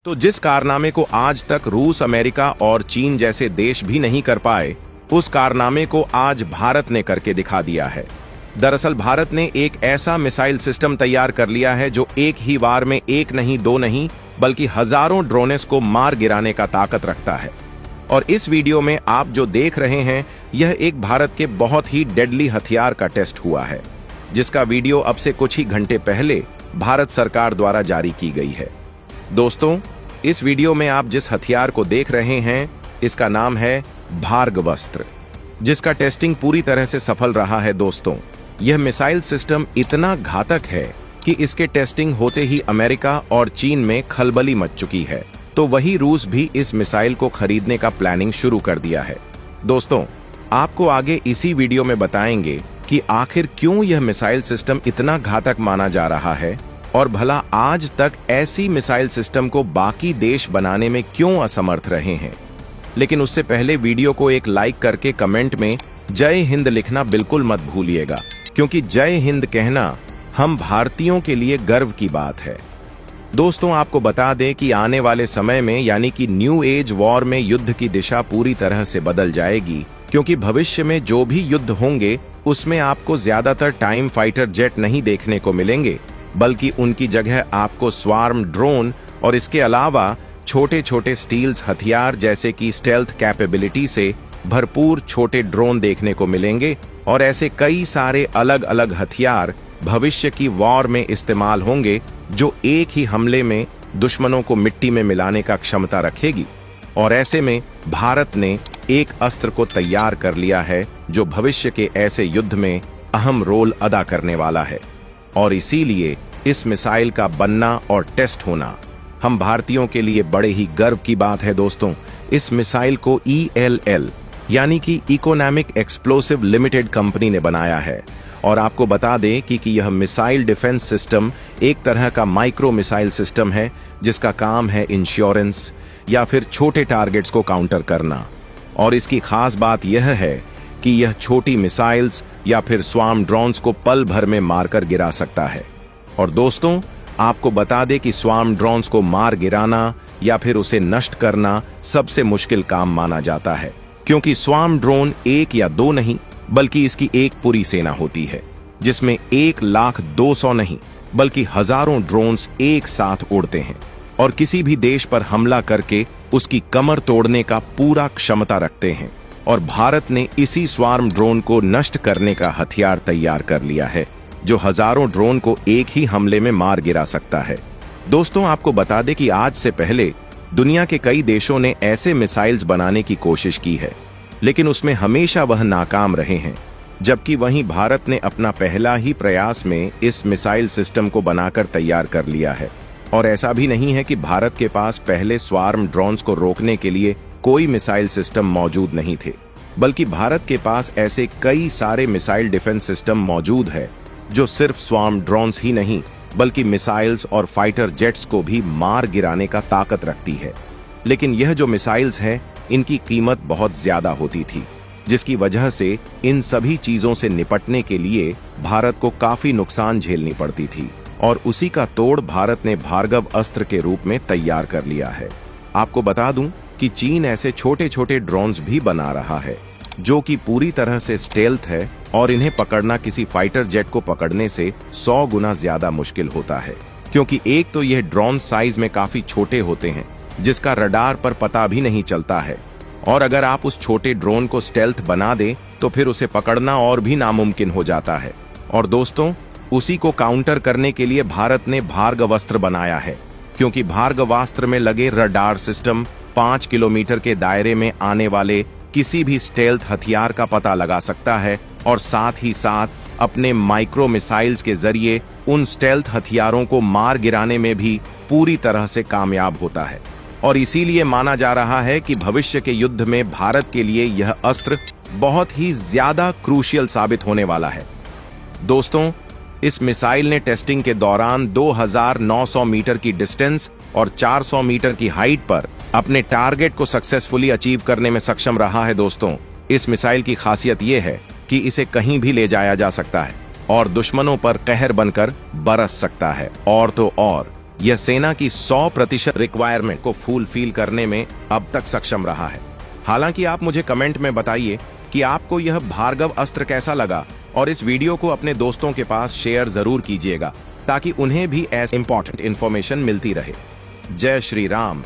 तो जिस कारनामे को आज तक रूस, अमेरिका और चीन जैसे देश भी नहीं कर पाए, उस कारनामे को आज भारत ने करके दिखा दिया है। दरअसल भारत ने एक ऐसा मिसाइल सिस्टम तैयार कर लिया है जो एक ही वार में एक नहीं, दो नहीं, बल्कि हजारों ड्रोन्स को मार गिराने का ताकत रखता है। और इस वीडियो में आप जो देख रहे हैं, यह एक भारत के बहुत ही डेडली हथियार का टेस्ट हुआ है, जिसका वीडियो अब से कुछ ही घंटे पहले भारत सरकार द्वारा जारी की गई है। दोस्तों, इस वीडियो में आप जिस हथियार को देख रहे हैं, इसका नाम है भार्गवस्त्र, जिसका टेस्टिंग पूरी तरह से सफल रहा है। दोस्तों, यह मिसाइल सिस्टम इतना घातक है कि इसके टेस्टिंग होते ही अमेरिका और चीन में खलबली मच चुकी है, तो वही रूस भी इस मिसाइल को खरीदने का प्लानिंग शुरू कर दिया है। दोस्तों, आपको आगे इसी वीडियो में बताएंगे कि आखिर क्यों यह मिसाइल सिस्टम इतना घातक माना जा रहा है और भला आज तक ऐसी मिसाइल सिस्टम को बाकी देश बनाने में क्यों असमर्थ रहे हैं। लेकिन उससे पहले वीडियो को एक लाइक करके कमेंट में जय हिंद लिखना बिल्कुल मत भूलिएगा, क्योंकि जय हिंद कहना हम भारतीयों के लिए गर्व की बात है। दोस्तों, आपको बता दें कि आने वाले समय में, यानी कि न्यू एज वॉर में, युद्ध की दिशा पूरी तरह से बदल जाएगी, क्योंकि भविष्य में जो भी युद्ध होंगे उसमें आपको ज्यादातर टाइम फाइटर जेट नहीं देखने को मिलेंगे, बल्कि उनकी जगह आपको स्वार्म ड्रोन और इसके अलावा छोटे छोटे स्टील्स हथियार जैसे कि स्टेल्थ कैपेबिलिटी से भरपूर छोटे ड्रोन देखने को मिलेंगे। और ऐसे कई सारे अलग अलग हथियार भविष्य की वॉर में इस्तेमाल होंगे, जो एक ही हमले में दुश्मनों को मिट्टी में मिलाने का क्षमता रखेगी। और ऐसे में भारत ने एक अस्त्र को तैयार कर लिया है जो भविष्य के ऐसे युद्ध में अहम रोल अदा करने वाला है। और इसीलिए इस मिसाइल का बनना और टेस्ट होना हम भारतीयों के लिए बड़े ही गर्व की बात है। दोस्तों, इस मिसाइल को ELL यानी कि इकोनॉमिक एक्सप्लोसिव लिमिटेड कंपनी ने बनाया है। और आपको बता दें कि यह मिसाइल डिफेंस सिस्टम एक तरह का माइक्रो मिसाइल सिस्टम है, जिसका काम है इंश्योरेंस या फिर छोटे टारगेट्स को काउंटर करना। और इसकी खास बात यह है कि यह छोटी मिसाइल्स या फिर स्वार्म ड्रोन्स को पल भर में मारकर गिरा सकता है। और दोस्तों, आपको बता दें कि स्वार्म ड्रोन्स को मार गिराना या फिर उसे नष्ट करना सबसे मुश्किल काम माना जाता है, क्योंकि स्वार्म ड्रोन एक या दो नहीं, बल्कि इसकी एक पूरी सेना होती है, जिसमें 1,200,000 नहीं बल्कि हजारों ड्रोन्स एक साथ उड़ते हैं और किसी भी देश पर हमला करके उसकी कमर तोड़ने का पूरा क्षमता रखते हैं। और भारत ने इसी स्वार्म ड्रोन को नष्ट करने का हथियार तैयार कर लिया है, जो हजारों ड्रोन को एक ही हमले में मार गिरा सकता है। दोस्तों, आपको बता दें कि आज से पहले दुनिया के कई देशों ने ऐसे मिसाइल्स बनाने की कोशिश की है, लेकिन उसमें हमेशा वह नाकाम रहे हैं, जबकि वहीं भारत ने अपना पहला ही प्रयास में इस मिसाइल सिस्टम को बनाकर तैयार कर लिया है। और ऐसा भी नहीं है कि भारत के पास पहले स्वार्म ड्रोन्स को रोकने के लिए कोई मिसाइल सिस्टम मौजूद नहीं थे, बल्कि भारत के पास ऐसे कई सारे मिसाइल डिफेंस सिस्टम मौजूद है जो सिर्फ स्वार्म ड्रोन्स ही नहीं बल्कि मिसाइल्स और फाइटर जेट्स को भी मार गिराने का ताकत रखती है। लेकिन यह जो मिसाइल्स हैं, इनकी कीमत बहुत ज्यादा होती थी, जिसकी वजह से इन सभी चीजों से निपटने के लिए भारत को काफी नुकसान झेलनी पड़ती थी। और उसी का तोड़ भारत ने भार्गव अस्त्र के रूप में तैयार कर लिया है। आपको बता दूं कि चीन ऐसे छोटे छोटे ड्रोन्स भी बना रहा है, जो कि पूरी तरह से स्टेल्थ है और इन्हें पकड़ना किसी फाइटर जेट को पकड़ने से 100 गुना ज्यादा मुश्किल होता है, क्योंकि एक तो यह ड्रोन साइज में काफी छोटे होते हैं, जिसका रडार पर पता भी नहीं चलता है। और अगर आप उस छोटे ड्रोन को स्टेल्थ बना दें तो फिर उसे पकड़ना और भी नामुमकिन हो जाता है। और दोस्तों, उसी को काउंटर करने के लिए भारत ने भार्गवस्त्र बनाया है, क्योंकि भार्गवास्त्र में लगे रडार सिस्टम 5 किलोमीटर के दायरे में आने वाले किसी भी स्टेल्थ हथियार का पता लगा सकता है और साथ ही साथ अपने माइक्रो मिसाइल्स के जरिए उन स्टेल्थ हथियारों को मार गिराने में भी पूरी तरह से कामयाब होता है। और इसीलिए माना जा रहा है कि भविष्य के युद्ध में भारत के लिए यह अस्त्र बहुत ही ज्यादा क्रूशियल साबित होने वाला है। दोस्तों, इस मिसाइल ने टेस्टिंग के दौरान 2,900 मीटर की डिस्टेंस और 400 मीटर की हाइट पर अपने टारगेट को सक्सेसफुली अचीव करने में सक्षम रहा है। दोस्तों, इस मिसाइल की खासियत यह है कि इसे कहीं भी ले जाया जा सकता है और दुश्मनों पर कहर बनकर बरस सकता है। और तो और यह सेना की 100% रिक्वायरमेंट को फुलफिल करने में अब तक सक्षम रहा है। हालांकि आप मुझे कमेंट में बताइए कि आपको यह भार्गव अस्त्र कैसा लगा, और इस वीडियो को अपने दोस्तों के पास शेयर जरूर कीजिएगा ताकि उन्हें भी ऐसी इंपॉर्टेंट इंफॉर्मेशन मिलती रहे। जय श्री राम।